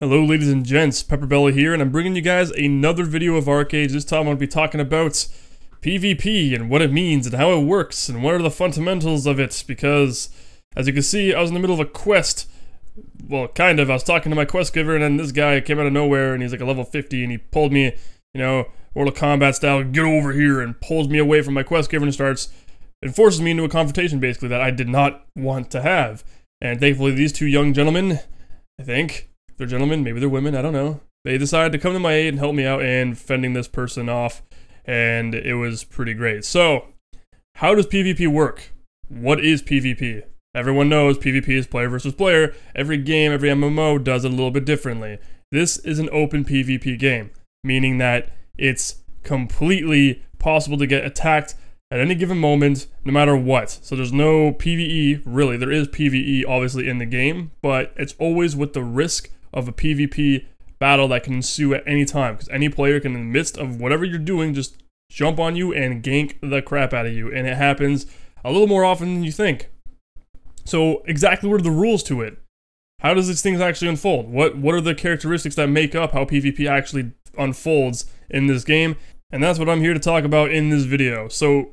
Hello ladies and gents, PepperBelly here, and I'm bringing you guys another video of ArcheAge. This time I'm going to be talking about PvP and what it means and how it works and what are the fundamentals of it, because as you can see, I was in the middle of a quest. Well, kind of. I was talking to my quest giver and then this guy came out of nowhere and he's like a level 50 and he pulled me, you know, Mortal Kombat style, get over here, and pulls me away from my quest giver and forces me into a confrontation basically that I did not want to have. And thankfully these two young gentlemen, I think, they're gentlemen, maybe they're women, I don't know. They decided to come to my aid and help me out in fending this person off, and it was pretty great. So, how does PvP work? What is PvP? Everyone knows PvP is player versus player. Every game, every MMO does it a little bit differently. This is an open PvP game, meaning that it's completely possible to get attacked at any given moment, no matter what. So there's no PvE, really. There is PvE, obviously, in the game, but it's always with the risk of a PvP battle that can ensue at any time, because any player can, in the midst of whatever you're doing, just jump on you and gank the crap out of you, and it happens a little more often than you think. So exactly what are the rules to it? How does these things actually unfold? What are the characteristics that make up how PvP actually unfolds in this game? And that's what I'm here to talk about in this video. So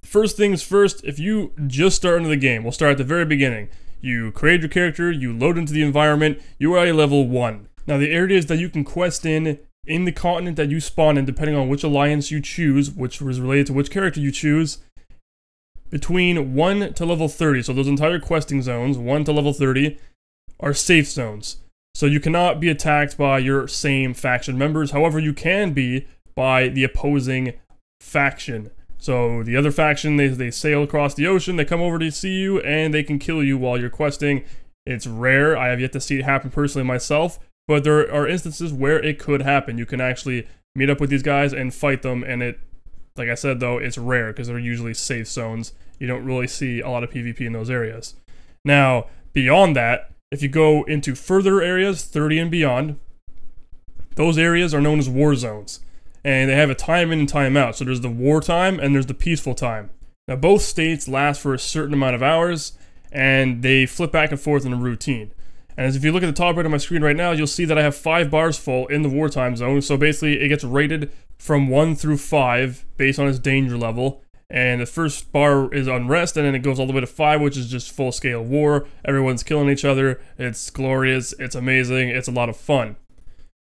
first things first, if you just start into the game, we'll start at the very beginning. You create your character, you load into the environment, you are at level 1. Now the areas that you can quest in the continent that you spawn in, depending on which alliance you choose, which is related to which character you choose, between 1 to level 30, so those entire questing zones, 1 to level 30, are safe zones. So you cannot be attacked by your same faction members, however you can be by the opposing faction. So the other faction, they sail across the ocean, they come over to see you, and they can kill you while you're questing. It's rare, I have yet to see it happen personally myself, but there are instances where it could happen. You can actually meet up with these guys and fight them, and it, like I said though, it's rare because they're usually safe zones. You don't really see a lot of PvP in those areas. Now, beyond that, if you go into further areas, 30 and beyond, those areas are known as war zones. And they have a time in and time out. So there's the war time and there's the peaceful time. Now both states last for a certain amount of hours and they flip back and forth in a routine. And as if you look at the top right of my screen right now, you'll see that I have 5 bars full in the wartime zone. So basically it gets rated from 1 through 5 based on its danger level. And the first bar is unrest, and then it goes all the way to 5, which is just full scale war. Everyone's killing each other. It's glorious. It's amazing. It's a lot of fun.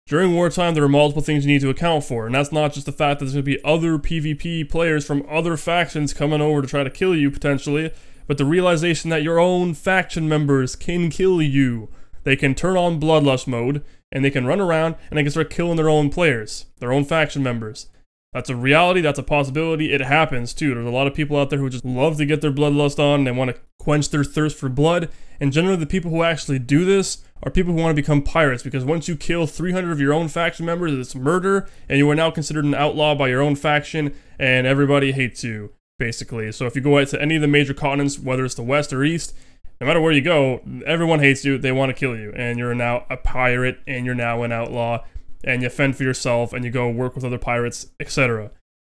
During wartime, there are multiple things you need to account for, and that's not just the fact that there's going to be other PvP players from other factions coming over to try to kill you, potentially, but the realization that your own faction members can kill you. They can turn on Bloodlust mode, and they can run around, and they can start killing their own players, their own faction members. That's a reality, that's a possibility, it happens too. There's a lot of people out there who just love to get their bloodlust on, and they want to quench their thirst for blood, and generally the people who actually do this are people who want to become pirates, because once you kill 300 of your own faction members, it's murder, and you are now considered an outlaw by your own faction, and everybody hates you, basically. So if you go out to any of the major continents, whether it's the west or east, no matter where you go, everyone hates you, they want to kill you, and you're now a pirate, and you're now an outlaw, and you fend for yourself, and you go work with other pirates, etc.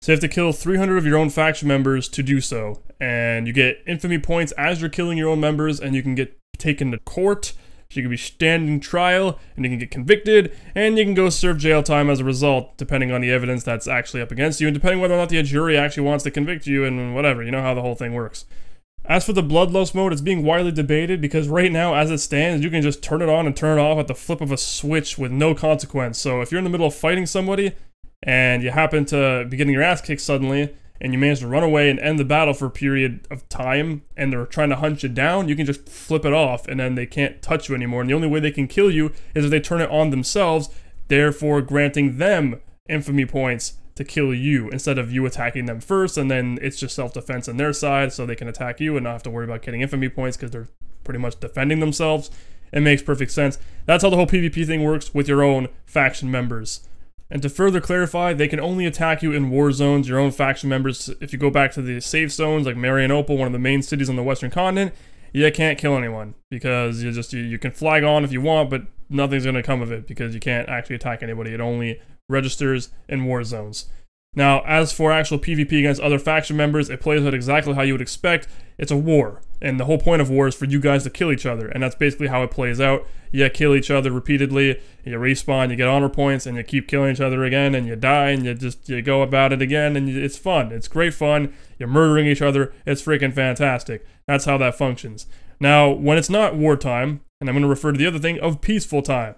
So you have to kill 300 of your own faction members to do so, and you get infamy points as you're killing your own members, and you can get taken to court, so you can be standing trial, and you can get convicted, and you can go serve jail time as a result, depending on the evidence that's actually up against you, and depending whether or not the jury actually wants to convict you, and whatever, you know how the whole thing works. As for the Bloodlust mode, it's being widely debated because right now, as it stands, you can just turn it on and turn it off at the flip of a switch with no consequence. So if you're in the middle of fighting somebody, and you happen to be getting your ass kicked suddenly, and you manage to run away and end the battle for a period of time, and they're trying to hunt you down, you can just flip it off, and then they can't touch you anymore. And the only way they can kill you is if they turn it on themselves, therefore granting them infamy points to kill you, instead of you attacking them first, and then it's just self-defense on their side, so they can attack you and not have to worry about getting infamy points because they're pretty much defending themselves. It makes perfect sense. That's how the whole PvP thing works with your own faction members. And to further clarify, they can only attack you in war zones, your own faction members. If you go back to the safe zones like Marianople, one of the main cities on the western continent, you can't kill anyone, because you can flag on if you want, but nothing's going to come of it because you can't actually attack anybody. It only registers in war zones. Now, as for actual PvP against other faction members, it plays out exactly how you would expect. It's a war, and the whole point of war is for you guys to kill each other, and that's basically how it plays out. You kill each other repeatedly, you respawn, you get honor points, and you keep killing each other again, and you die, and you go about it again, and it's fun. It's great fun. You're murdering each other. It's freaking fantastic. That's how that functions. Now, when it's not wartime, and I'm going to refer to the other thing of peaceful time.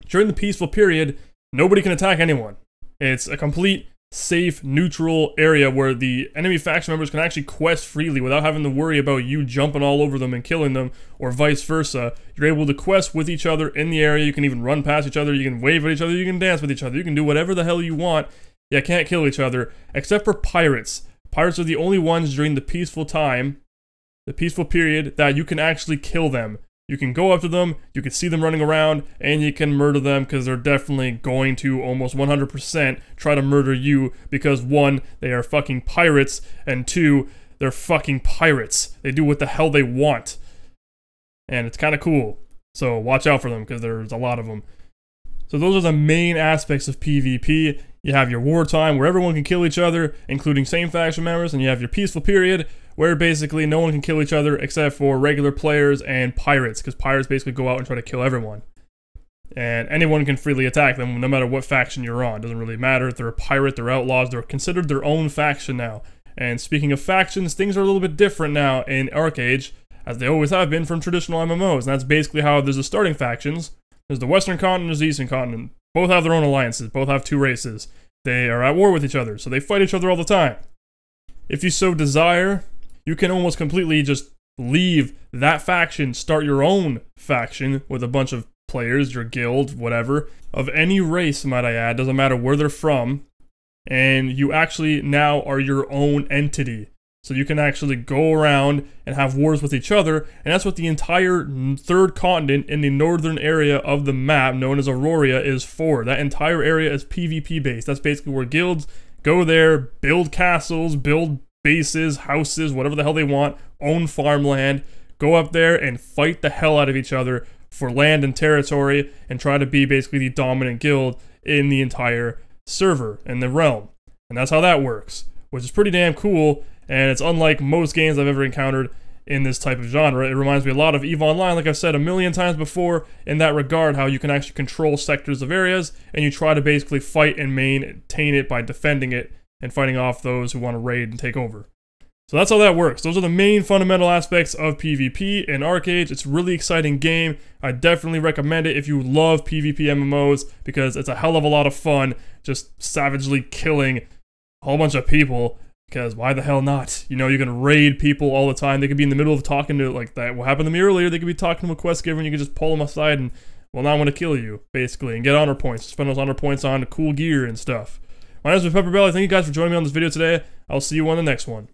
During the peaceful period, nobody can attack anyone. It's a complete, safe, neutral area where the enemy faction members can actually quest freely without having to worry about you jumping all over them and killing them, or vice versa. You're able to quest with each other in the area. You can even run past each other. You can wave at each other. You can dance with each other. You can do whatever the hell you want. You can't kill each other, except for pirates. Pirates are the only ones during the peaceful time, the peaceful period, that you can actually kill them. You can go up to them, you can see them running around, and you can murder them because they're definitely going to almost 100% try to murder you because 1, they are fucking pirates, and 2, they're fucking pirates. They do what the hell they want. And it's kind of cool. So watch out for them because there's a lot of them. So those are the main aspects of PvP. You have your wartime where everyone can kill each other, including same faction members, and you have your peaceful period where basically no one can kill each other except for regular players and pirates, because pirates basically go out and try to kill everyone. And anyone can freely attack them no matter what faction you're on. Doesn't really matter if they're a pirate, they're outlaws, they're considered their own faction now. And speaking of factions, things are a little bit different now in ArcheAge, as they always have been from traditional MMOs, and that's basically how there's the starting factions. There's the Western Continent, there's the Eastern Continent. Both have their own alliances, both have 2 races. They are at war with each other, so they fight each other all the time. If you so desire, you can almost completely just leave that faction, start your own faction with a bunch of players, your guild, whatever, of any race, might I add, doesn't matter where they're from, and you actually now are your own entity. So you can actually go around and have wars with each other, and that's what the entire 3rd continent in the northern area of the map, known as Aurora, is for. That entire area is PvP based. That's basically where guilds go there, build castles, build bases, houses, whatever the hell they want, own farmland, go up there and fight the hell out of each other for land and territory, and try to be basically the dominant guild in the entire server, in the realm. And that's how that works, which is pretty damn cool. And it's unlike most games I've ever encountered in this type of genre. It reminds me a lot of EVE Online, like I've said a million times before, in that regard, how you can actually control sectors of areas, and you try to basically fight and maintain it by defending it and fighting off those who want to raid and take over. So that's how that works. Those are the main fundamental aspects of PvP in ArcheAge. It's a really exciting game. I definitely recommend it if you love PvP MMOs, because it's a hell of a lot of fun just savagely killing a whole bunch of people. Because why the hell not? You know, you can raid people all the time. They could be in the middle of talking to, like that, what happened to me earlier, they could be talking to a quest giver and you could just pull them aside and, well, now I want to kill you, basically, and get honor points. Spend those honor points on cool gear and stuff. My name is PepperBelly. Thank you guys for joining me on this video today. I'll see you on the next one.